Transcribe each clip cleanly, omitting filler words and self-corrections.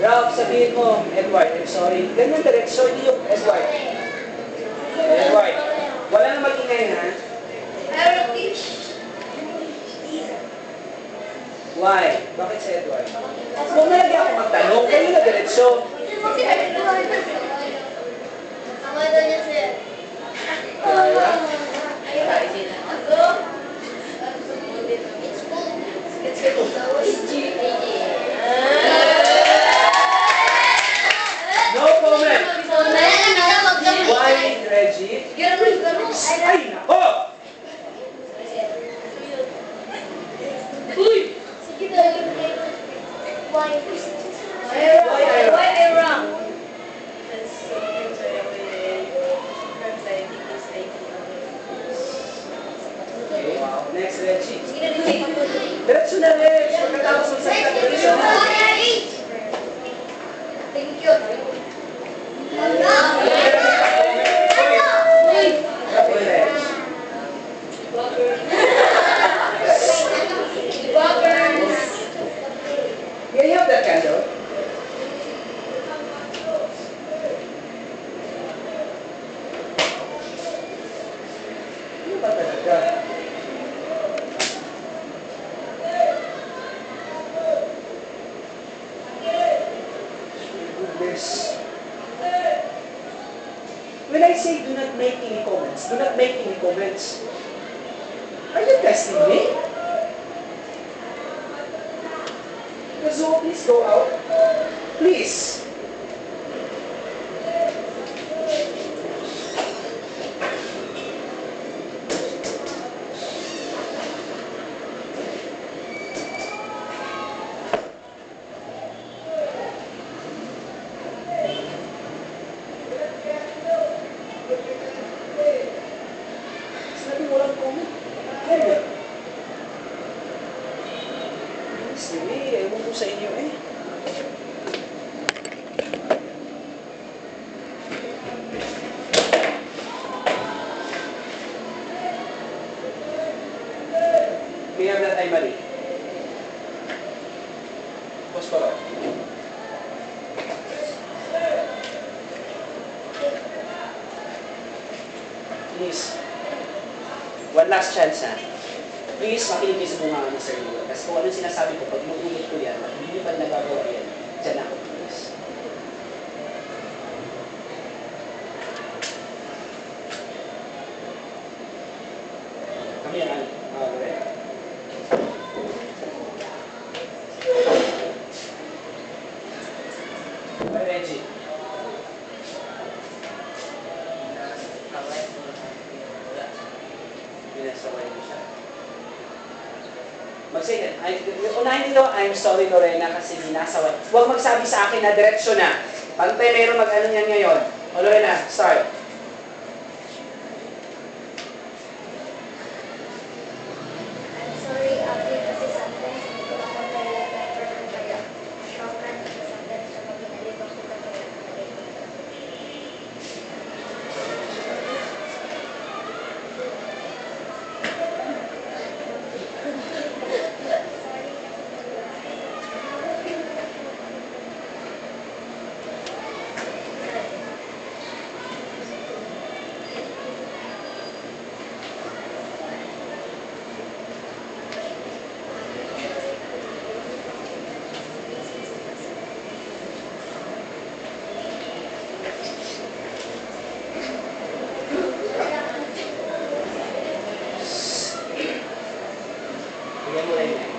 Ralph, sabihin mo, Edward, I'm sorry. Ganyan diretso, hindi yung Edward. Edward, wala nang mag-ingay na. Why? Bakit si Edward? Huwag na lagi ako magtanong, kayo na diretso. No comment. Why, Reggie? Ay, nako! Uy! Why I wrong? Okay, wow. Next, Reggie. Diretso na, Reg. Pagkatapos ng salita, diretso na. Thank you. Okay, Reg. Can you have that candle? Ano ba talaga? Goodness. When I say do not make any comments, do not make any comments. Are you testing me? Kazuo, please go out. Please. Sabi walang comment. Comment. Sige, ewan ko sa inyo eh. May have that ay mali. Post ko lang. Please. One last chance ha. Please, makinig kayo sa bunga ng Sir Leo. Kasi kung ano sinasabi ko, pag inuulit ko yan, at hindi nyo pa nagagawa yan, dyan ako, please. Kami yan, Lorena. Okay, Reggie. Pinasaway mo siya. Mag-say that. Unahin nyo, I'm sorry Lorena kasi binasaway. Huwag magsabi sa akin na diretsyo na. Pantay mayroon mag-ano niyan ngayon. O Lorena, start. I'm sorry, Ate, kasi sometimes hindi ko ako kaya kaya shocker kasi sometimes kapag pinalibang ko kaya Bigyan mo lang yun.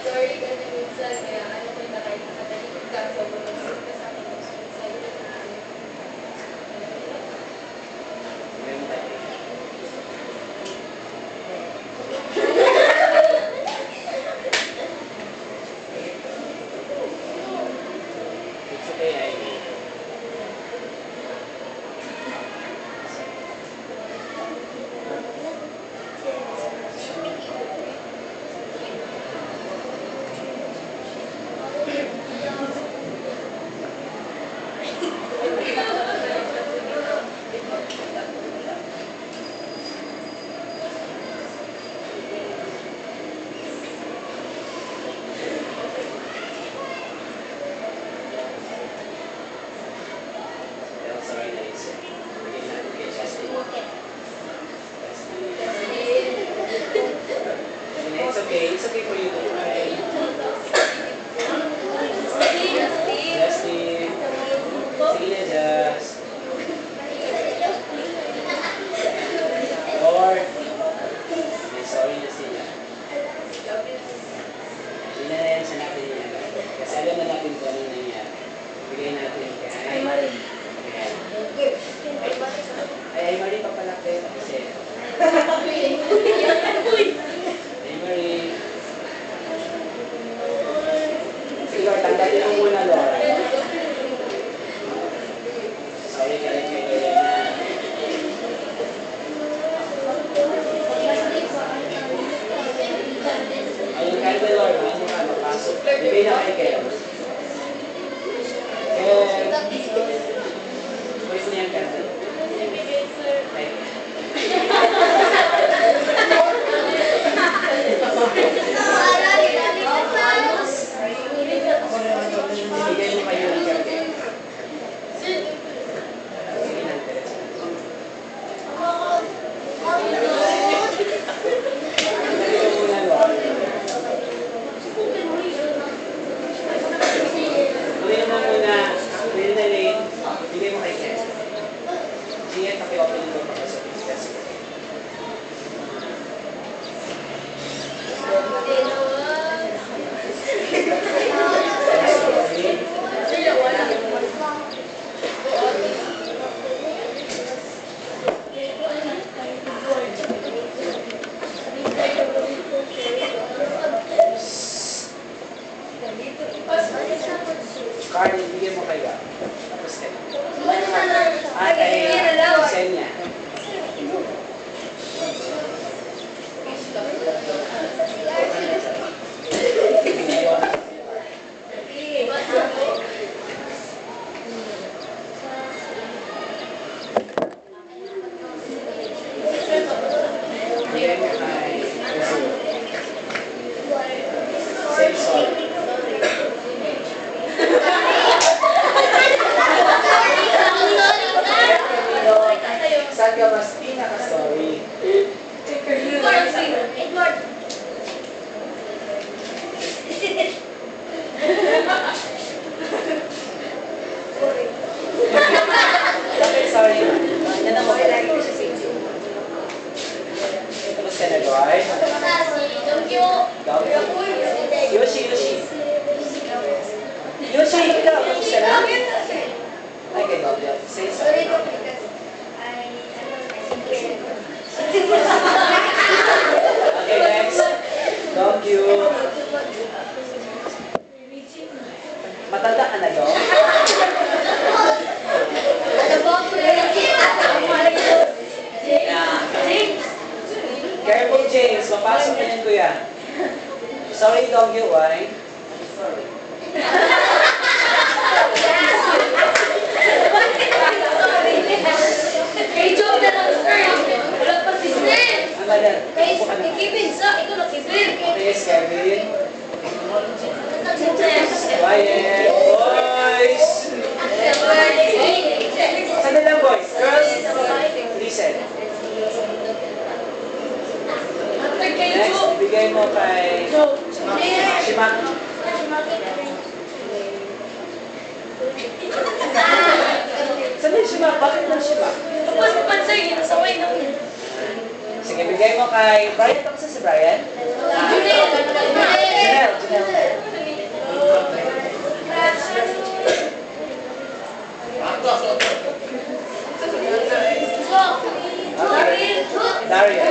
sorry kasi minsan kaya ano ko na kahit nakatalikod ka sa mga kasama ko sa iyo na Bigyan mo lang yun. It's okay, I know. okay. It's okay for you to cry. Justin. Sige na, Jazz. Or, may sorry na sila. Hindi na yan sa natin yan. Kasi alam na natin kung ano nangyari. Bigay natin kay... Ay, Marie. Ay, Marie, papalakit. Kasi... Ay, Marie. Sige, Lord, tanggalin mo muna, Lord. Sorry ka rin kay Lorena. Ayun, kahit na Lord, ano ka, mapasok. Bigay na kay Kel. Kel. Voice niya ang Kel. Ibigay mo kayo ng Kel. Sige na, Teresa. Tanggalin mo muna, Lord. Tuloy mo muna. Tuloy na late. Bigay mo kay Ken. Sige, paki-open yung door para sa business. Carl, bigay mo kayo. Tapos ka na. Kay Senya. Bigay mo kay Rizzo. Say sorry. Saan ka mas pinaka-sorry? Okay, sorry. Yan ang mga lagi ko sa safety. Tapos ka na, Goy? Yoshi, Yoshi. Yoshi, ikaw. Tapos ka na? Ay, kay Dobby. Say sorry. Okay, next. Thank you. Matanda ka na, Do? Careful, James. Mapasok na yan, kuya. Sorry, dog you. Why? Sorry. Kay Joe na lang, sir. Wala pa si Sir. Ang balan. Kay Upo ka na. Kevin, sa ikaw na Kevin. Okay, Kevin. Quiet. Boys. Sandali lang, boys. Girls, listen. After kay Next, Joe. ibigay mo kay Shimaki. Sandali, Shimaki. Bakit lang Shimaki? Tapos pansay, nasaway na yun. Sige, bigay mo kay Brian. Tapos si Brian? Janelle. Okay. Daria.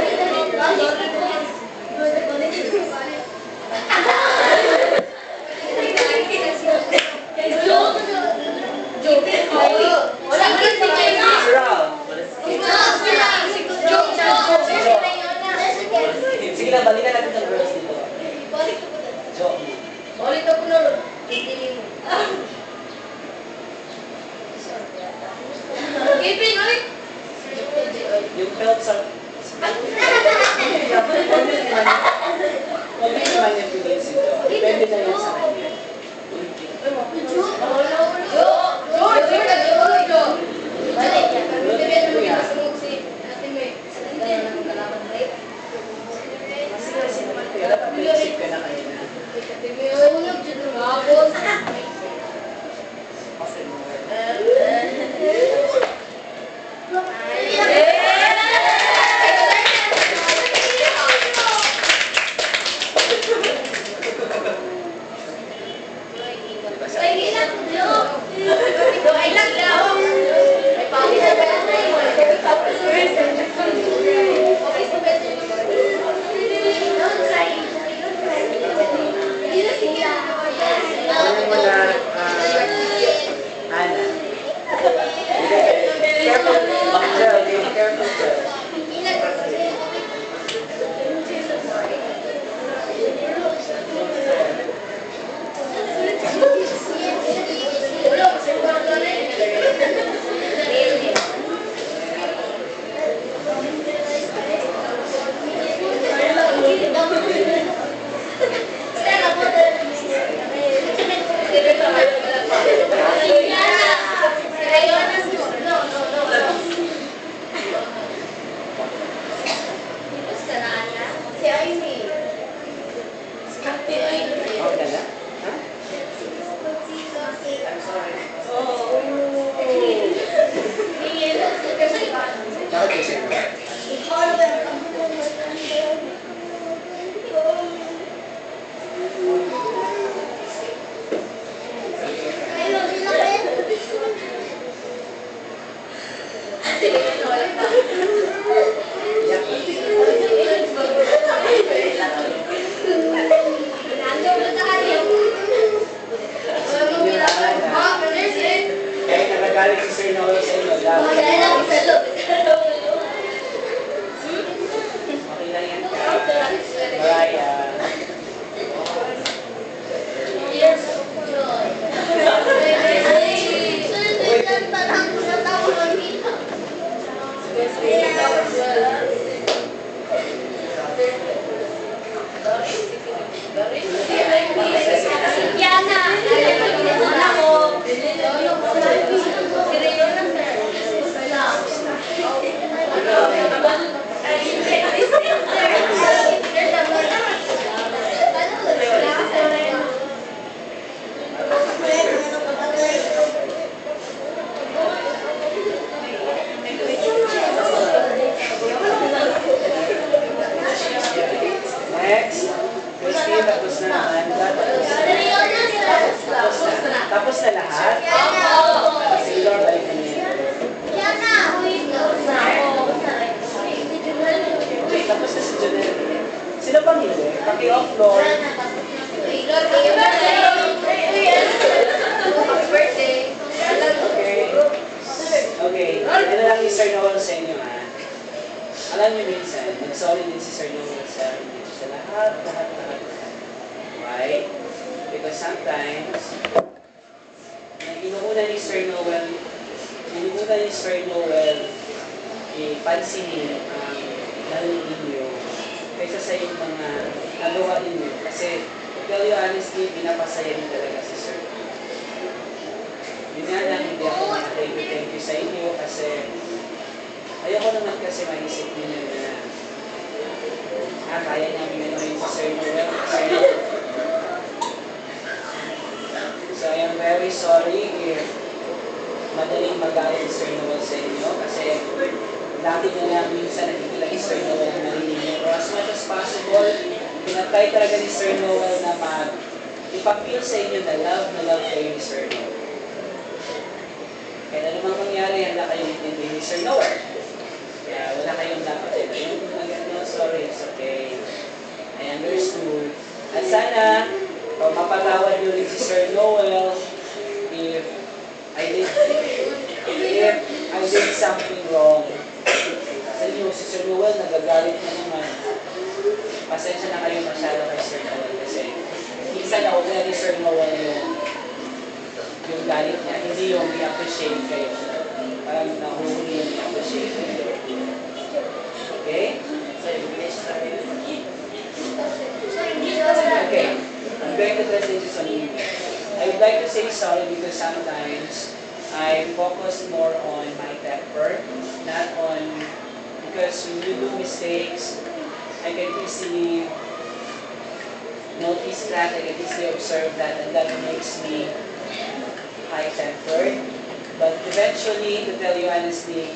Wala ka rin si Kevin. Si Ralph. Sige lang, balikan natin ng girls dito. Jo. Ulit ako na rin. Kevin, ulit. Yung belt sa... Huwag mo naman yung bigay dito. Depende na yun sa kanya. Tapos na si Jonel. Sino pang hindi? Paki-off floor. Birthday. Okay. Okay. Ano lang yung Sir Noel sa inyo, ha? Alam niyo minsan, nag-sorry din si Sir Noel sa lahat. Why? Because sometimes, inuuna ni Sir Noel, pansinin ang narinig ninyo kaysa sa yung mga nagawa ninyo. Kasi, to tell you honestly, pinapasaya din talaga si Sir. Yun nga lang, hindi ako thank you sa inyo kasi ayoko naman kasi maisip ninyo na kaya namin gano'n si Sir Noel. So, I am very sorry if madaling magalit si Sir Noel sa inyo kasi lagi na lang minsan nakikita ni Sir Noel na narinig niyo. Pero as much as possible, pinatry talaga ni Sir Noel na ipapil sa inyo na love kayo ni Sir Noel. Kaya ano mang mangyari, handa kayong intindihin ni Sir Noel. Kaya wala kayong dapat ito. Yung no, sorry, it's okay. I understood. At sana, mapatawad niyo rin si Sir Noel if I did something wrong. Kasi niyo, si Sir Noel nagagalit na naman. Pasensya na kayo masyado kay Sir Noel kasi minsan na-order ni Sir Noel yung galit niya, hindi yung i-appreciate kayo. Parang nahuhuli yung i-appreciate kayo. Okay? Okay. I'm going to translate this on email. I would like to say sorry because sometimes I focus more on my temper, not on, because when you do mistakes, I can easily notice that, I can easily observe that, and that makes me high-tempered. But eventually, to tell you honestly,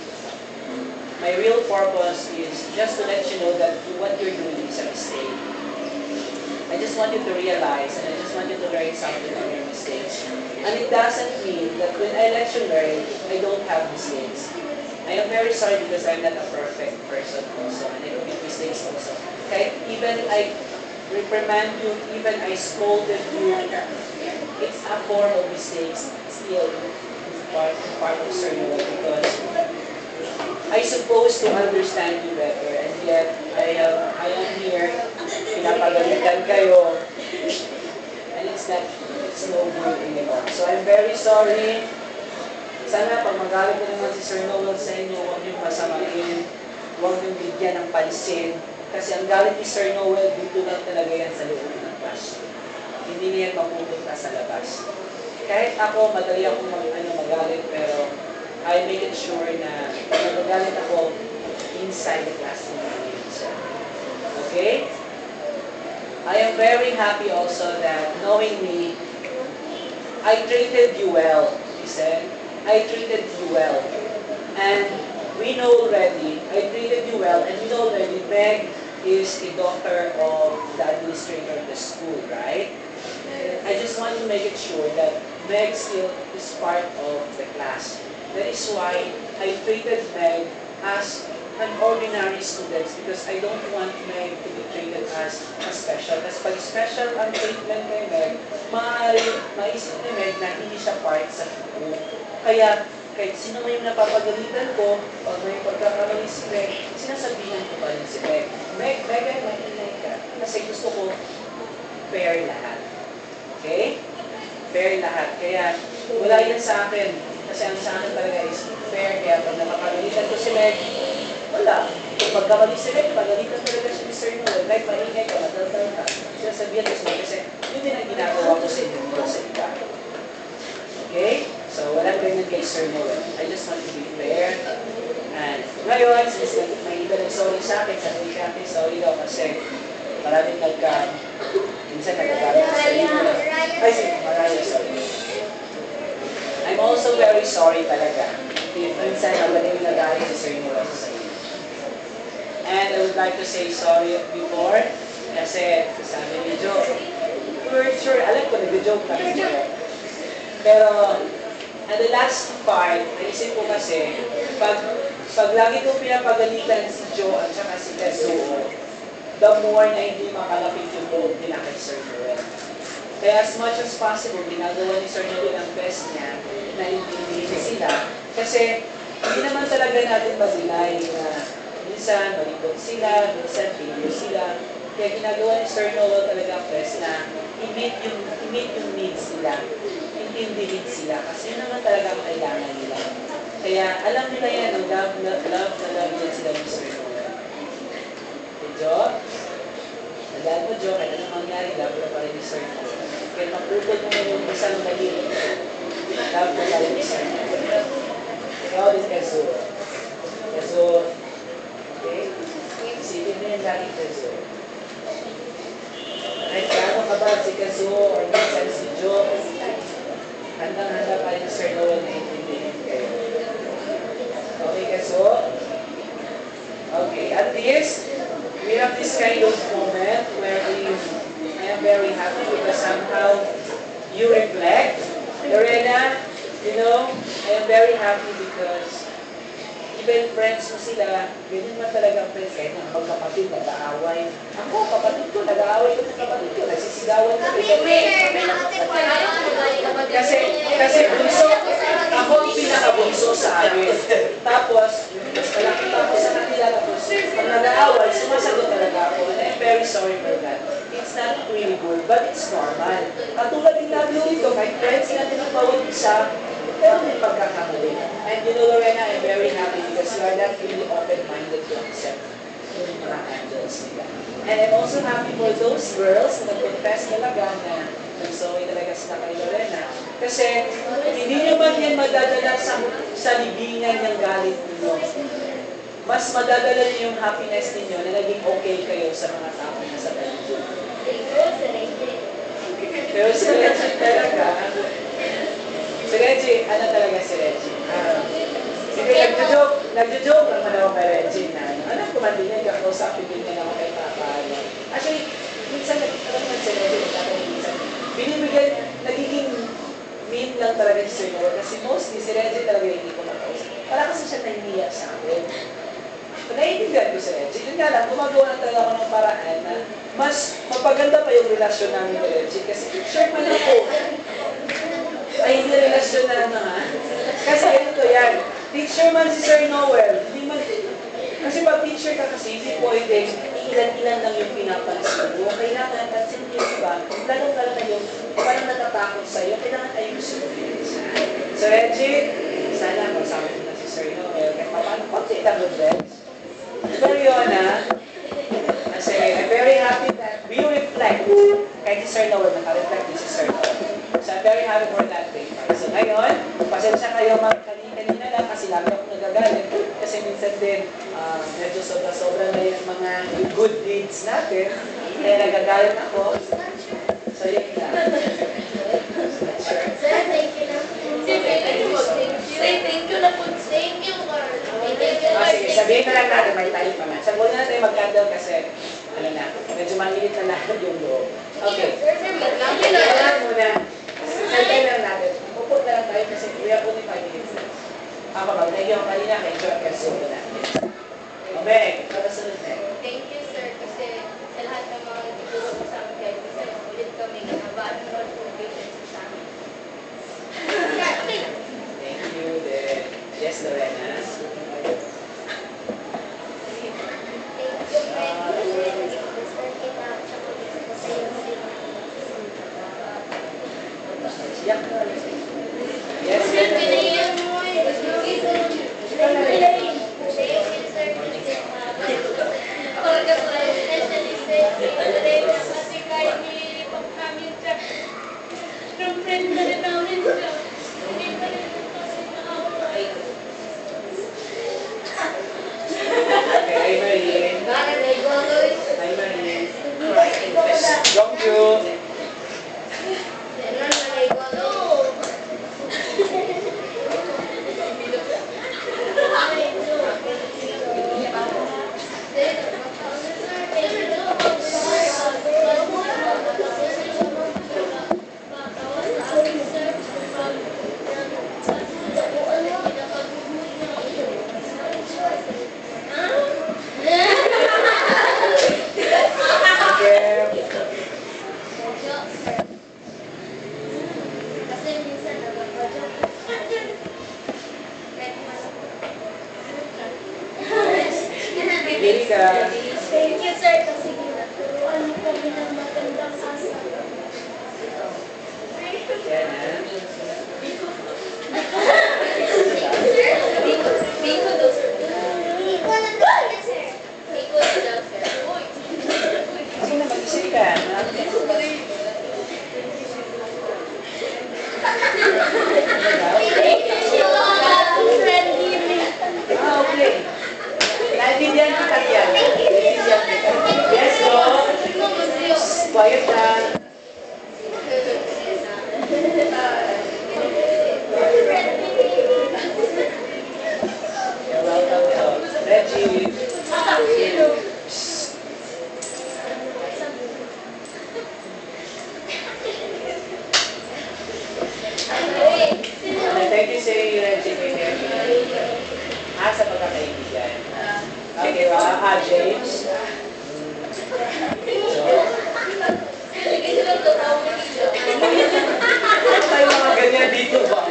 my real purpose is just to let you know that what you're doing is a mistake. I just want you to realize and I just want you to learn something from your mistakes. And it doesn't mean that when I let you learn, I don't have mistakes. I am very sorry because I'm not a perfect person also and I commit mistakes also. Okay? Even I reprimand you, even I scolded you, it's a form of mistakes. Still, it's part of Sir Noel because I supposed to understand you better and yet I am here, pinapagalitan kayo and it's no good anymore. So I'm very sorry. Sana pag magalit ko naman si Sir Noel sa inyo, huwag niyong masamain, huwag niyong bigyan ng pansin kasi ang galit ni Sir Noel dito lang talaga yan sa loob ng classroom. Hindi niya yan mapupunta sa labas. Kahit ako, madali akong magalit, pero I make it sure na magalit ako inside the classroom. Okay? I am very happy also that knowing me, I treated you well, he said. I treated you well. And we know already, I treated you well, and we know already Meg is a daughter of the administrator of the school, right? I just want to make it sure that Meg still is part of the class. That is why I treated Meg as an ordinary student because I don't want Meg to be treated as a special. Kasi pag special ang treatment kay Meg, maisip ni Meg na hindi siya part sa group. Kaya kahit sino may napapagalitan ko, pag may pagkakamali si Meg, sinasabihan ko pa rin si Meg. Meg, ay maingay ka. Kasi gusto ko fair lahat. Okay? Fair lahat. Kaya wala yan sa akin. Kasi ang sa akin talaga is fair. Kaya pag napapagalitan ko si Meg, wala. Kung pagkamali si Meg, pagalitan talaga siya ni Sir Noel. Meg, maingay ka, mataltal ka. Sinasabihan ko si Meg kasi yun din ang ginagawa ko sa inyo sa iba. Okay? So, walang ganyan kay Sir Noel. I just want to be fair. And ngayon, since may iba nag-sorry sa akin, sabi ko akin, sorry daw kasi maraming minsan nagagalit sa inyo. Ay, Mariah, sorry. I'm also very sorry talaga. Minsan, magaling nagalit si Sir Noel sa inyo. And I would like to say sorry before kasi sabi ni Joe, sure, alam ko, nag-joke kami niyo. Pero, at the last part, naisip ko kasi, pag lagi kong pinapagalitan si Joe at saka si Kazuo, the more na hindi makalapit yung loob nila kay Sir Noel. Kaya as much as possible, ginagawa ni Sir Noel ang best niya na intindihin sila. Kasi hindi naman talaga natin ma-deny na minsan malikot sila, minsan failure sila. Kaya ginagawa ni Sir Noel talaga ang best na i-meet yung needs nila, intindihin sila. Kasi yun naman talaga ang kailangan nila. Kaya alam nila yan, ang love na love yan sila ni Sir Noel. Okay, Jo? Naglaan mo, Jo, kahit anong mangyari, love na pa rin ni Sir Noel. Kaya maputol mo yung isang mahirap. Love na pa rin ni Sir Noel. Ikaw din, Kazu. Kazu, okay? Isipin mo yung lagi, Kazu. Kahit gaano ka ba si Kazu or minsan si Jo, handang-handa pa rin Sir Noel na intindihin kayo. Okay, Kazu? Okay, at least, we have this kind of moment where I am very happy because somehow you reflect. Lorena, you know, I am very happy because even friends mo sila, ganyan man talaga ang friends. Kahit ng magkapatid, nag-aaway. Ako, kapatid ko, nag-aaway ko ng kapatid ko. Nagsisigawan ko. Kasi bunso, ako ang pinakabunso sa amin. Tapos, mas malaki pa ako sa kanila. Tapos, pag nag-aaway, sumasagot talaga ako. And I'm very sorry for that. It's not really good, but it's normal. Katulad din natin dito, kahit friends natin ang bawat isa, pero may pagkakamali. And you know, Lorena, I'm very happy because you are not really open-minded to accept yung mga angels nila. And I'm also happy for those girls na nag-confess talaga na nag-sorry talaga sila kay Lorena. Kasi hindi nyo man yan madadala sa libingan ng galit ninyo. Mas madadala niyo yung happiness ninyo na naging okay kayo sa mga tao na sa religion. Pero si Reggie talaga, si Reggie, ano talaga si Reggie? Sige, nagjo-joke naman ako kay Reggie na, anak ko man din yan, kakausapin din niya naman kay Papa. Actually, minsan, alam naman si Reggie, minsan, binibigyan, nagiging mean lang talaga si Sir Noel kasi mostly si Reggie talaga hindi ko makausap. Para kasi siya nahihiya sa akin. Naiintindihan ko si Reggie. Yun nga lang, gumagawa na talaga ako ng paraan na mas mapaganda pa yung relasyon namin ni Reggie kasi teacher man ako. Ay, hindi relasyon na naman. Kasi ito yan, teacher man si Sir Noel. Hindi man, kasi pag teacher ka kasi, hindi pwede, ilan-ilan lang yung pinapansin mo. Kailangan, pansin mo yung iba, lalong-lalo na yung parang natatakot sa'yo, kailangan ayusin mo yun. So Reggie, sana magsama mo na si Sir Noel. Kahit paano, konti lang yung friends. Pero yun kasi I'm very happy that we reflect. Kahit si Sir Noel, naka-reflect din si Sir Noel. So I'm very happy for that paper. So ngayon, pasensya kayo kanina lang kasi lagi ako nagagalit. Kasi minsan din, medyo sobra-sobra na yung mga good deeds natin. Kaya nagagalit ako. So yun na. Sir, thank you na. Say thank you na po. Thank you, Lord. Sige, sabihin na lang natin, may time pa man. Sabihin na natin mag-candle kasi, ano na, medyo mangilit na lahat yung loob. Okay. Kailangan muna. Sabihin na lang natin. Upot na lang tayo kasi we have only 5 minutes. Ako ba, nagyo ang kanina kay George Casulo natin. Okay, para sunod na. Thank you, sir, kasi sa lahat ng mga nagtuturo mo sa amin kahit minsan ulit kami nabaan mo at patience sa amin. Thank you, then. Yes, Lorena. Siyak na. Yes, Sir, pinaiyan mo eh. Pagka sa specialist eh, kasi kahit nililipat namin siya, from friend na rin namin siya. Hindi pa rin ito kasi nakaaway. Okay, hi Marie. Hi Marie. Thank you. Sir, sir, kasi ginaturuan mo kami ng magandang asa. Yan, ha? Biko daw, sir. Biko na daw yan, sir. Biko na daw, sir. Uy. Kasi na mag-isip ka. Okay. Naintindihan kita yan. Naintindihan kita. Yes, no? Quiet lang. You're welcome. Reggie. Thank you, Sir Reggie. Sa pagkakaibigan. Okay, James. Ano tayo mga ganyan dito ba?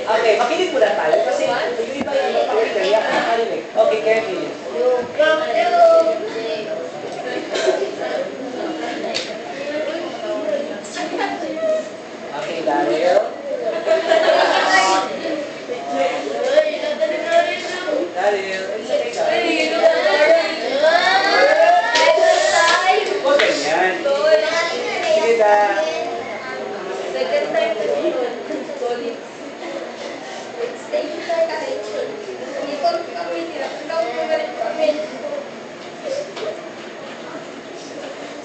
Okay, makinig muna tayo kasi yung iba yung pakinggan, yung nakakarinig. Okay, Kevin. Okay, Daryl. Daryl, it's okay, Daryl. Huwag ganyan. Sige, Daryl. Second time na yun. Solid. Thank you, sir, kahit hindi ko kami tira. Ikaw po galit kami.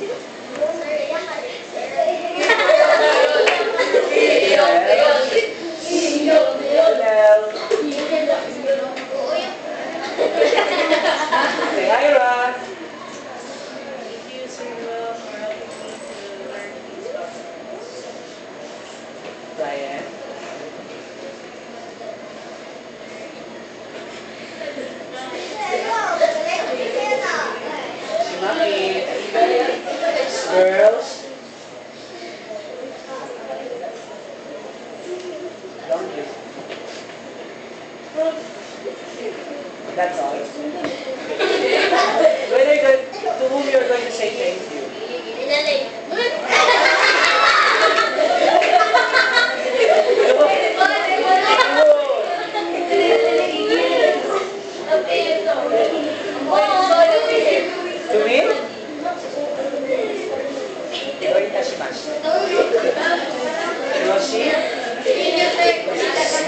Sir, yan ka rin, sir. Say hi, Ron. Thank you, Sir Will, for helping me to learn these stuff. Brian. Si Maki. Girls. Don't you? That's all. To whom you're going to say thank you? To me? Doitashimasu. Yoshi?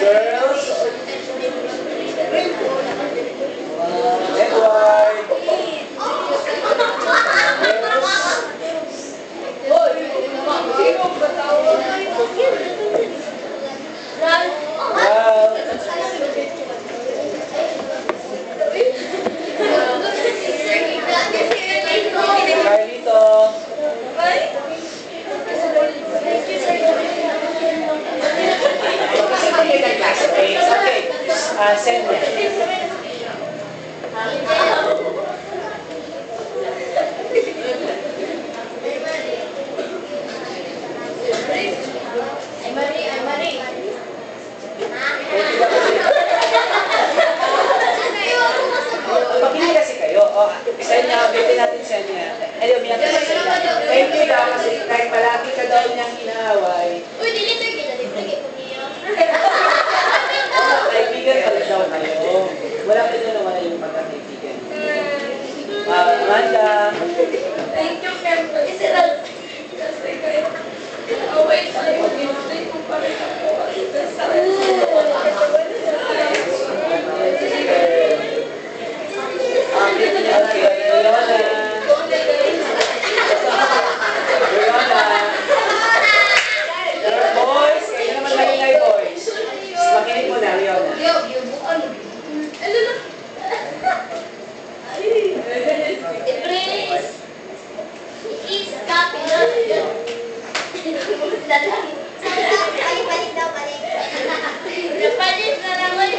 Girls? Edward? Carlito? Okay, ng classmates. Okay. Senya. Makinig kasi kayo. Senya, bitin natin Senya. Ayaw, umiyak ka sa Senya. Thank you daw kasi kahit malaki ka daw niyang inaaway. Kaibigan pala daw kayo. Wala ka na nawala yung pagkakaibigan. Amanda. Thank you, Kemp. Kasi kayo. Away tayo. Hindi ko pa rin ako. Boys, kayo naman maingay boys. Makinig mo na, Riona. Napalit na naman.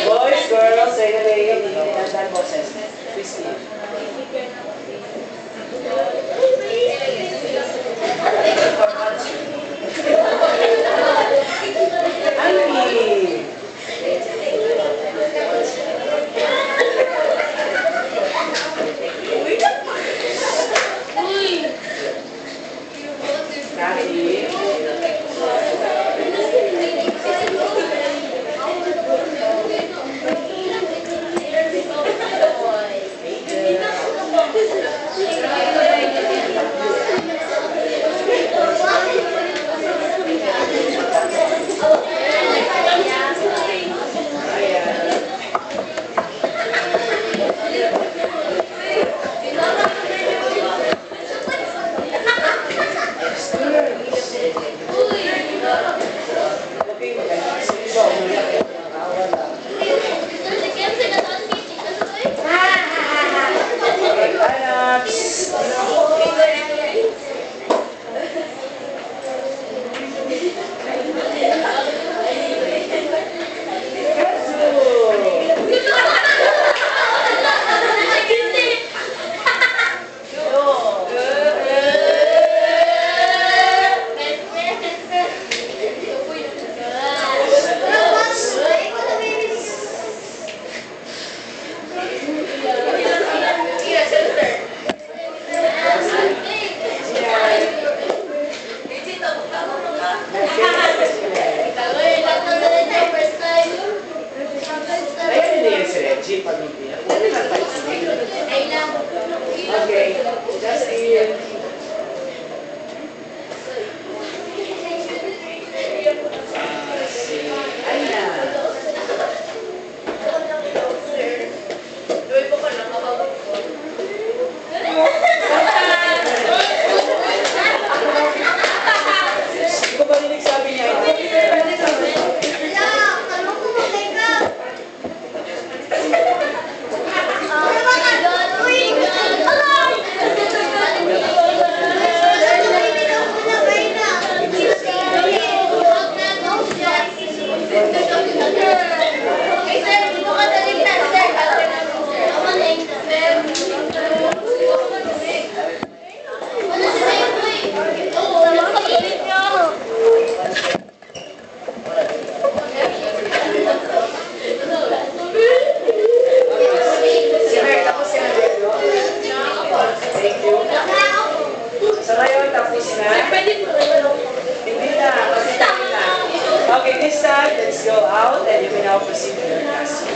Boys, girls, say the Annie! Uy! Kathy? Okay, Justin. Si Aina. Hindi ko ba rinig sabi niya? Thank you. So ngayon, tapos na? Hindi na, kasi tayo na. Okay, this time, let's go out and you can now proceed to your class.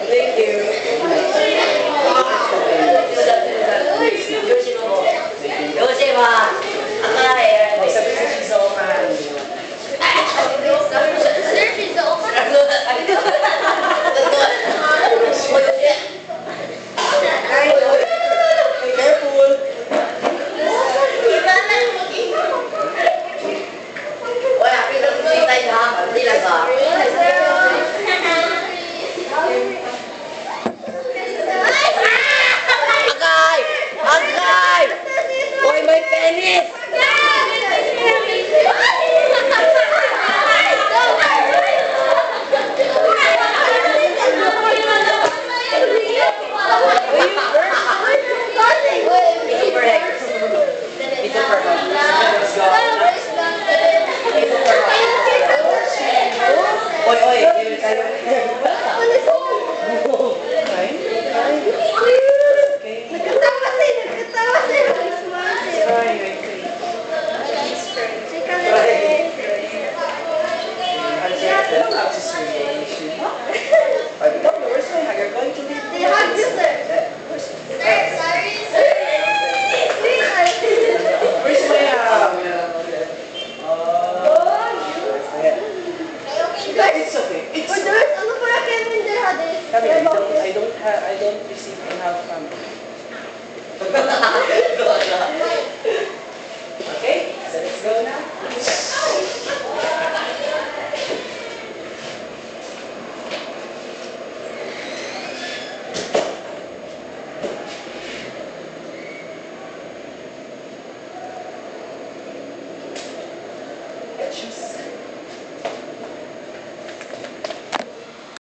Thank you. Sabi ko si Zokan. Be careful. Family, I don't receive and have family. Okay, so let's go now. Choose.